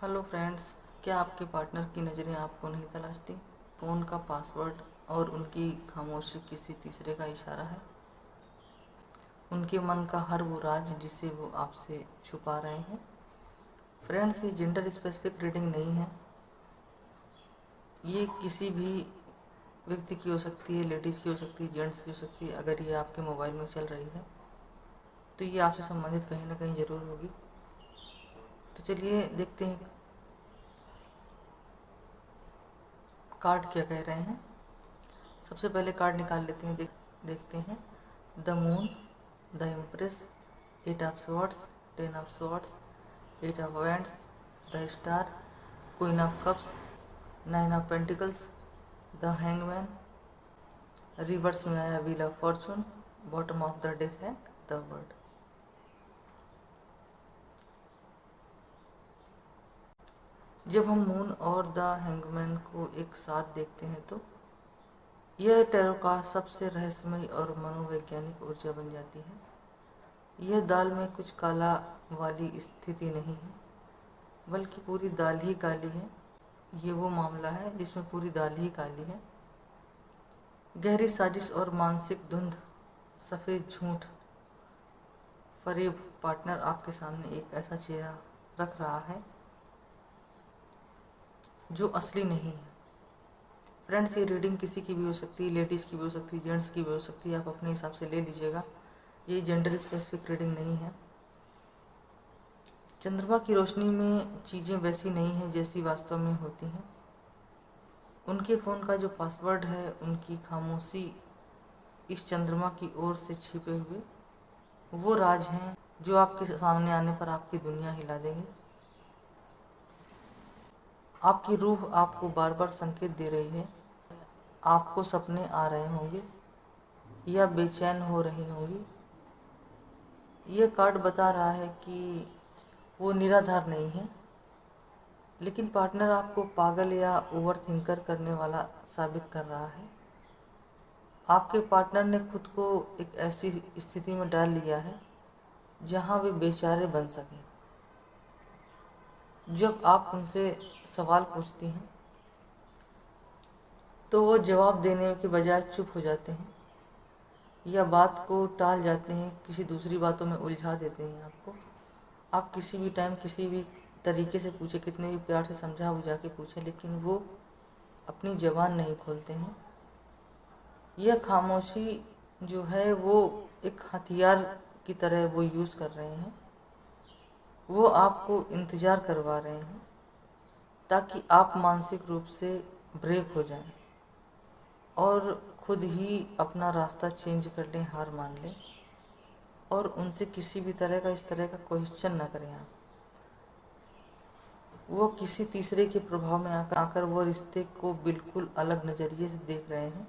Hello friends, क्या आपके partner की नज़रें आपको नहीं तलाशती? फ़ोन का पासवर्ड और उनकी खामोशी किसी तीसरे का इशारा है? उनके मन का हर वो राज जिसे वो आपसे छुपा रहे हैं? फ्रेंड्स, ये जेंडर स्पेसिफिक रीडिंग नहीं है। ये किसी भी व्यक्ति की हो सकती है, लेडीज़ की हो सकती है, जेंट्स की हो सकती है। अगर ये आपके मोबाइल में चल रही है तो ये आपसे संबंधित कहीं ना कहीं ज़रूर होगी। तो चलिए देखते हैं कार्ड क्या कह रहे हैं। सबसे पहले कार्ड निकाल लेते हैं, देखते हैं। The moon, the empress, 8 of swords, 10 of swords, 8 of wands, the star, queen of cups, 9 of pentacles, the hangman. Reverse में आया wheel of Fortune. Bottom of the deck है द वर्ड। जब हम मून और द हैंगमैन को एक साथ देखते हैं तो यह टैरो का सबसे रहस्यमय और मनोवैज्ञानिक ऊर्जा बन जाती है। यह दाल में कुछ काला वाली स्थिति नहीं है, बल्कि पूरी दाल ही काली है। ये वो मामला है जिसमें पूरी दाल ही काली है। गहरी साजिश और मानसिक धुंध, सफ़ेद झूठ फरेब। पार्टनर आपके सामने एक ऐसा चेहरा रख रहा है जो असली नहीं है। फ्रेंड्स, ये रीडिंग किसी की भी हो सकती है, लेडीज़ की भी हो सकती है, जेंट्स की भी हो सकती है। आप अपने हिसाब से ले लीजिएगा। ये जेंडर स्पेसिफिक रीडिंग नहीं है। चंद्रमा की रोशनी में चीज़ें वैसी नहीं हैं जैसी वास्तव में होती हैं। उनके फ़ोन का जो पासवर्ड है, उनकी खामोशी इस चंद्रमा की ओर से छिपे हुए वो राज हैं जो आपके सामने आने पर आपकी दुनिया हिला देंगे। आपकी रूह आपको बार बार संकेत दे रही है। आपको सपने आ रहे होंगे या बेचैन हो रही होंगी। ये कार्ड बता रहा है कि वो निराधार नहीं है, लेकिन पार्टनर आपको पागल या ओवर थिंकर करने वाला साबित कर रहा है। आपके पार्टनर ने खुद को एक ऐसी स्थिति में डाल लिया है जहां वे बेचारे बन सकें। जब आप उनसे सवाल पूछती हैं तो वो जवाब देने के बजाय चुप हो जाते हैं या बात को टाल जाते हैं, किसी दूसरी बातों में उलझा देते हैं आपको। आप किसी भी टाइम किसी भी तरीके से पूछे, कितने भी प्यार से समझा बुझा के पूछे, लेकिन वो अपनी ज़बान नहीं खोलते हैं। यह खामोशी जो है वो एक हथियार की तरह वो यूज़ कर रहे हैं। वो आपको इंतज़ार करवा रहे हैं ताकि आप मानसिक रूप से ब्रेक हो जाएं और खुद ही अपना रास्ता चेंज कर लें, हार मान लें और उनसे किसी भी तरह का इस तरह का क्वेश्चन ना करें आप। वो किसी तीसरे के प्रभाव में आकर वो रिश्ते को बिल्कुल अलग नज़रिए से देख रहे हैं।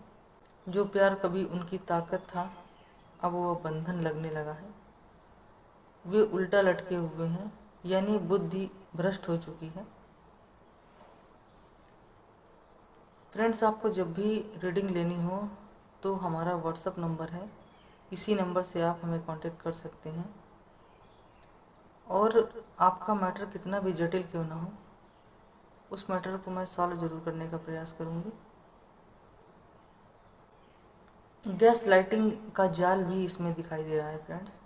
जो प्यार कभी उनकी ताकत था, अब वो बंधन लगने लगा है। वे उल्टा लटके हुए हैं, यानी बुद्धि भ्रष्ट हो चुकी है। फ्रेंड्स, आपको जब भी रीडिंग लेनी हो तो हमारा व्हाट्सअप नंबर है, इसी नंबर से आप हमें कांटेक्ट कर सकते हैं। और आपका मैटर कितना भी जटिल क्यों ना हो, उस मैटर को मैं सॉल्व ज़रूर करने का प्रयास करूँगी। गैस लाइटिंग का जाल भी इसमें दिखाई दे रहा है फ्रेंड्स।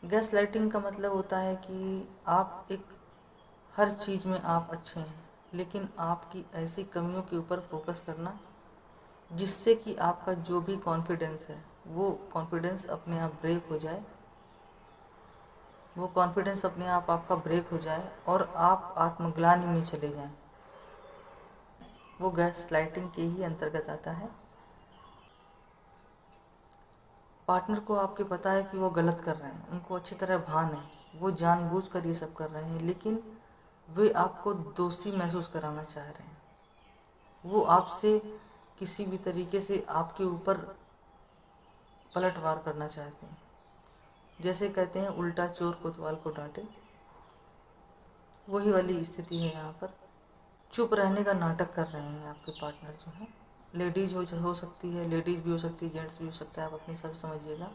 गैस लाइटिंग का मतलब होता है कि आप एक हर चीज़ में आप अच्छे हैं, लेकिन आपकी ऐसी कमियों के ऊपर फोकस करना जिससे कि आपका जो भी कॉन्फिडेंस है वो कॉन्फिडेंस अपने आप ब्रेक हो जाए। वो कॉन्फिडेंस अपने आप आपका ब्रेक हो जाए और आप आत्मग्लानि में चले जाएं। वो गैस लाइटिंग के ही अंतर्गत आता है। पार्टनर को आपके पता है कि वो गलत कर रहे हैं, उनको अच्छी तरह भान है, वो जानबूझकर ये सब कर रहे हैं, लेकिन वे आपको दोषी महसूस कराना चाह रहे हैं। वो आपसे किसी भी तरीके से आपके ऊपर पलटवार करना चाहते हैं। जैसे कहते हैं उल्टा चोर कोतवाल को डांटे, वही वाली स्थिति है यहाँ पर। चुप रहने का नाटक कर रहे हैं आपके पार्टनर जो हैं। लेडीज हो सकती है, लेडीज़ भी हो सकती है, जेंट्स भी हो सकता है, आप अपनी सब समझिएगा।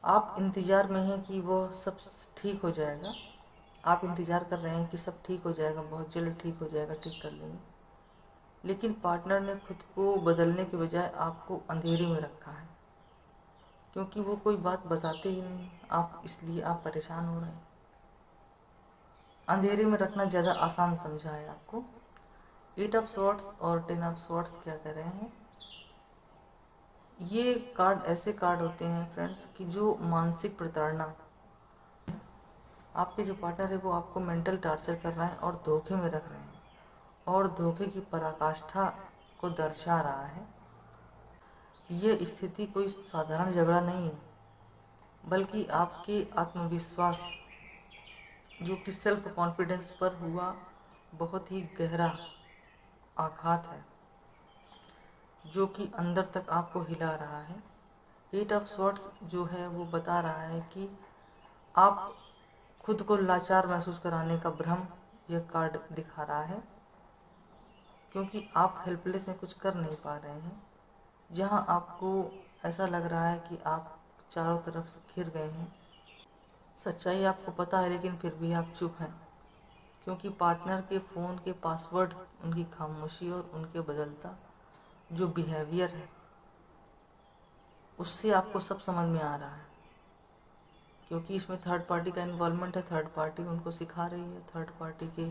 आप इंतज़ार में हैं कि वो सब ठीक हो जाएगा, आप इंतज़ार कर रहे हैं कि सब ठीक हो जाएगा, बहुत जल्द ठीक हो जाएगा, ठीक कर लेंगे, लेकिन पार्टनर ने खुद को बदलने के बजाय आपको अंधेरे में रखा है, क्योंकि वो कोई बात बताते ही नहीं, आप इसलिए आप परेशान हो रहे हैं। अंधेरे में रखना ज़्यादा आसान समझा है आपको। 8 ऑफ स्वॉर्ड्स और 10 ऑफ स्वॉर्ड्स क्या कह रहे हैं, ये कार्ड ऐसे कार्ड होते हैं फ्रेंड्स कि जो मानसिक प्रताड़ना, आपके जो पार्टनर है वो आपको मेंटल टॉर्चर कर रहा है और धोखे में रख रहे हैं और धोखे की पराकाष्ठा को दर्शा रहा है। ये स्थिति कोई साधारण झगड़ा नहीं है, बल्कि आपके आत्मविश्वास जो कि सेल्फ कॉन्फिडेंस पर हुआ बहुत ही गहरा आघात है, जो कि अंदर तक आपको हिला रहा है। 8 ऑफ स्वॉर्ड्स जो है वो बता रहा है कि आप खुद को लाचार महसूस कराने का भ्रम यह कार्ड दिखा रहा है, क्योंकि आप हेल्पलेस हैं, कुछ कर नहीं पा रहे हैं। जहां आपको ऐसा लग रहा है कि आप चारों तरफ से घिर गए हैं, सच्चाई आपको पता है लेकिन फिर भी आप चुप हैं, क्योंकि पार्टनर के फ़ोन के पासवर्ड, उनकी खामोशी और उनके बदलता जो बिहेवियर है, उससे आपको सब समझ में आ रहा है, क्योंकि इसमें थर्ड पार्टी का इन्वॉल्वमेंट है। थर्ड पार्टी उनको सिखा रही है, थर्ड पार्टी के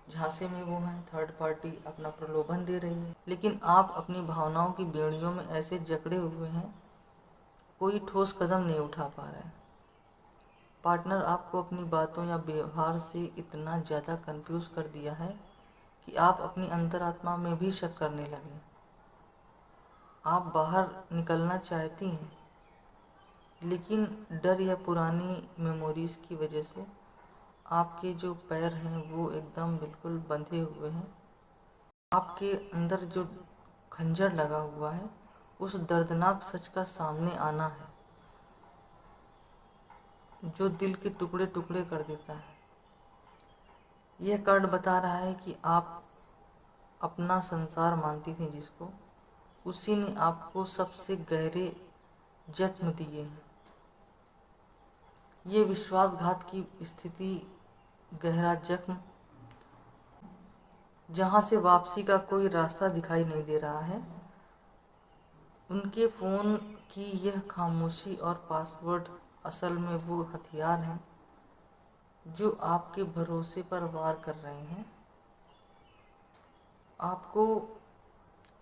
झांसे में वो हैं, थर्ड पार्टी अपना प्रलोभन दे रही है, लेकिन आप अपनी भावनाओं की बेड़ियों में ऐसे जकड़े हुए हैं, कोई ठोस कदम नहीं उठा पा रहे हैं। पार्टनर आपको अपनी बातों या व्यवहार से इतना ज़्यादा कंफ्यूज कर दिया है कि आप अपनी अंतरात्मा में भी शक करने लगे। आप बाहर निकलना चाहती हैं, लेकिन डर या पुरानी मेमोरीज की वजह से आपके जो पैर हैं वो एकदम बिल्कुल बंधे हुए हैं। आपके अंदर जो खंजर लगा हुआ है, उस दर्दनाक सच का सामने आना है, जो दिल के टुकड़े टुकड़े कर देता है। यह कार्ड बता रहा है कि आप अपना संसार मानती थी जिसको, उसी ने आपको सबसे गहरे जख्म दिए हैं। ये विश्वासघात की स्थिति, गहरा जख्म, जहाँ से वापसी का कोई रास्ता दिखाई नहीं दे रहा है। उनके फ़ोन की यह खामोशी और पासवर्ड असल में वो हथियार हैं जो आपके भरोसे पर वार कर रहे हैं। आपको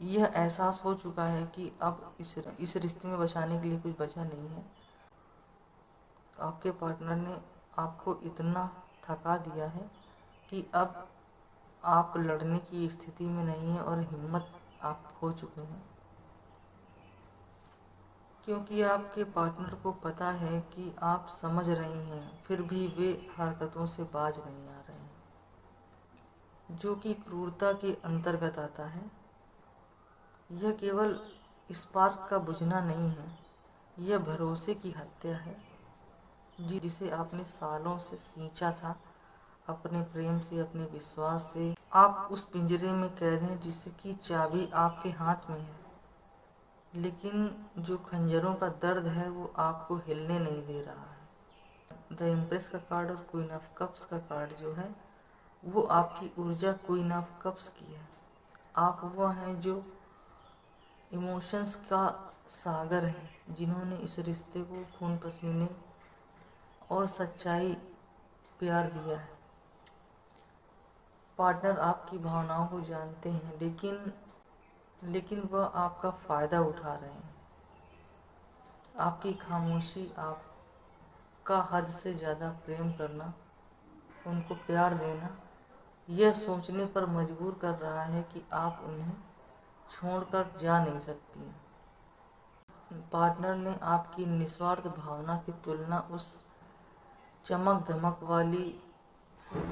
यह एहसास हो चुका है कि अब इस रिश्ते में बचाने के लिए कुछ बचा नहीं है। आपके पार्टनर ने आपको इतना थका दिया है कि अब आप लड़ने की स्थिति में नहीं हैं और हिम्मत आप खो चुके हैं, क्योंकि आपके पार्टनर को पता है कि आप समझ रही हैं, फिर भी वे हरकतों से बाज नहीं आ रहे हैं, जो कि क्रूरता के अंतर्गत आता है। यह केवल स्पार्क का बुझना नहीं है, यह भरोसे की हत्या है, जिसे आपने सालों से सींचा था, अपने प्रेम से, अपने विश्वास से। आप उस पिंजरे में कैद हैं जिसकी चाबी आपके हाथ में है, लेकिन जो खंजरों का दर्द है वो आपको हिलने नहीं दे रहा है। द इम्प्रेस का कार्ड और क्वीन ऑफ कप्स का कार्ड जो है वो आपकी ऊर्जा क्वीन ऑफ कप्स की है। आप वो हैं जो इमोशंस का सागर है, जिन्होंने इस रिश्ते को खून पसीने और सच्चाई प्यार दिया है। पार्टनर आपकी भावनाओं को जानते हैं, लेकिन वह आपका फ़ायदा उठा रहे हैं। आपकी खामोशी, आपका हद से ज़्यादा प्रेम करना, उनको प्यार देना, यह सोचने पर मजबूर कर रहा है कि आप उन्हें छोड़कर जा नहीं सकती। पार्टनर ने आपकी निस्वार्थ भावना की तुलना उस चमक धमक वाली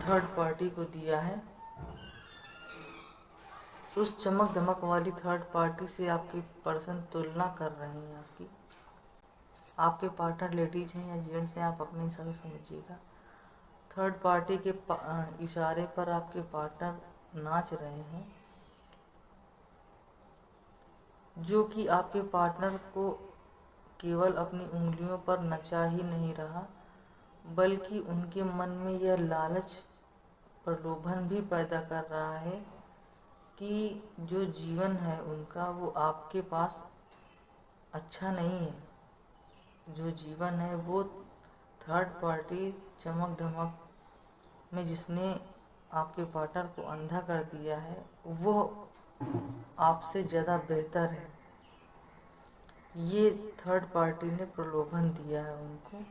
थर्ड पार्टी को दिया है। उस चमक धमक वाली थर्ड पार्टी से आपकी पर्सन तुलना कर रहे हैं। आपके पार्टनर लेडीज हैं या जेंट्स हैं, आप अपने हिसाब से समझिएगा। थर्ड पार्टी के इशारे पर आपके पार्टनर नाच रहे हैं, जो कि आपके पार्टनर को केवल अपनी उंगलियों पर नचा ही नहीं रहा, बल्कि उनके मन में यह लालच, प्रलोभन भी पैदा कर रहा है कि जो जीवन है उनका वो आपके पास अच्छा नहीं है। जो जीवन है वो थर्ड पार्टी चमक धमक में जिसने आपके पार्टनर को अंधा कर दिया है वो आपसे ज़्यादा बेहतर है। ये थर्ड पार्टी ने प्रलोभन दिया है उनको।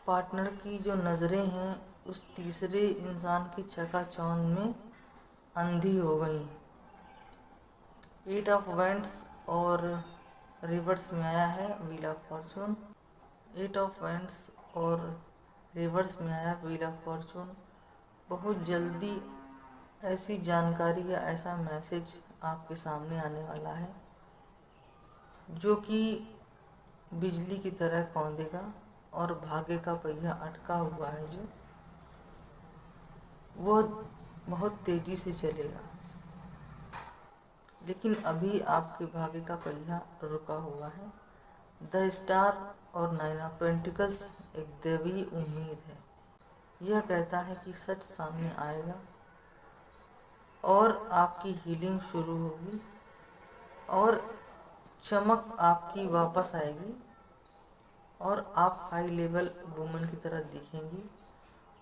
पार्टनर की जो नज़रें हैं उस तीसरे इंसान की चकाचौंध में अंधी हो गई। 8 ऑफ वैंड्स और रिवर्स में आया है wheel of Fortune. 8 of wands और रिवर्स में आया व्हील ऑफ फॉर्चून। बहुत जल्दी ऐसी जानकारी या ऐसा मैसेज आपके सामने आने वाला है जो कि बिजली की तरह कौंधेगा और भाग्य का पहिया अटका हुआ है जो वो बहुत तेजी से चलेगा। लेकिन अभी आपके भाग्य का पहिया रुका हुआ है। द स्टार और 9 ऑफ पेंटिकल्स एक दैवीय उम्मीद है। यह कहता है कि सच सामने आएगा और आपकी हीलिंग शुरू होगी और चमक आपकी वापस आएगी और आप हाई लेवल वुमन की तरह दिखेंगी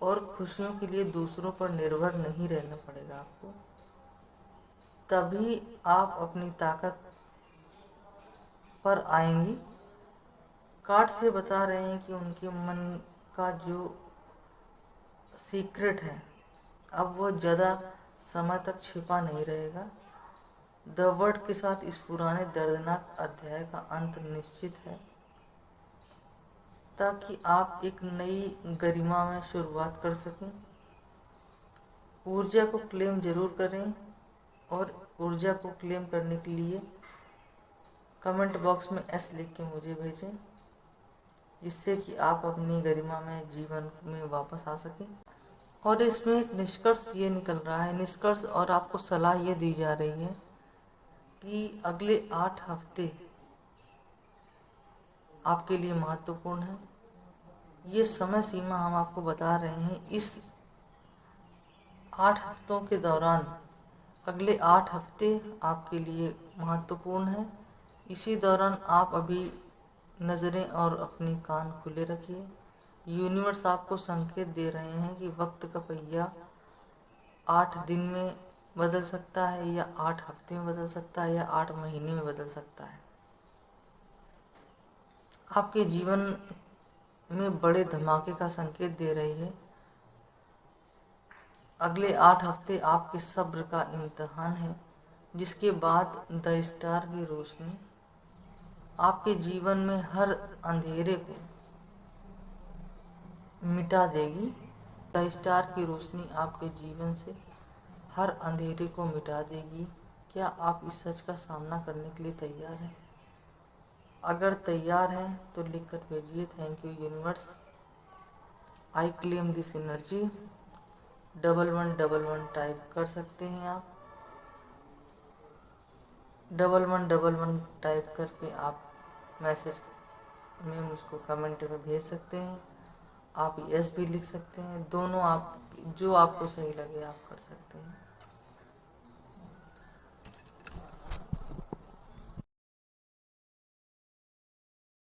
और खुशियों के लिए दूसरों पर निर्भर नहीं रहना पड़ेगा आपको। तभी आप अपनी ताकत पर आएंगी। कार्ड से बता रहे हैं कि उनके मन का जो सीक्रेट है अब वो ज़्यादा समय तक छिपा नहीं रहेगा। द वर्ड के साथ इस पुराने दर्दनाक अध्याय का अंत निश्चित है ताकि आप एक नई गरिमा में शुरुआत कर सकें। ऊर्जा को क्लेम जरूर करें और ऊर्जा को क्लेम करने के लिए कमेंट बॉक्स में एस लिख के मुझे भेजें जिससे कि आप अपनी गरिमा में जीवन में वापस आ सकें। और इसमें एक निष्कर्ष ये निकल रहा है, निष्कर्ष और आपको सलाह ये दी जा रही है कि अगले 8 हफ्ते आपके लिए महत्वपूर्ण है। ये समय सीमा हम आपको बता रहे हैं। इस 8 हफ्तों के दौरान अगले 8 हफ्ते आपके लिए महत्वपूर्ण है। इसी दौरान आप अभी नज़रें और अपनी कान खुले रखिए। यूनिवर्स आपको संकेत दे रहे हैं कि वक्त का पहिया 8 दिन में बदल सकता है या 8 हफ्ते में बदल सकता है या 8 महीने में बदल सकता है। आपके जीवन में बड़े धमाके का संकेत दे रही है। अगले 8 हफ्ते आपके सब्र का इम्तिहान है जिसके बाद द स्टार की रोशनी आपके जीवन में हर अंधेरे को मिटा देगी। द स्टार की रोशनी आपके जीवन से हर अंधेरे को मिटा देगी। क्या आप इस सच का सामना करने के लिए तैयार हैं? अगर तैयार हैं तो लिख कर भेजिए thank you universe, I claim this energy. 1111 type कर सकते हैं आप। 1111 टाइप करके आप मैसेज में मुझको कमेंट में भेज सकते हैं। आप यस भी लिख सकते हैं। दोनों आप जो आपको सही लगे आप कर सकते हैं।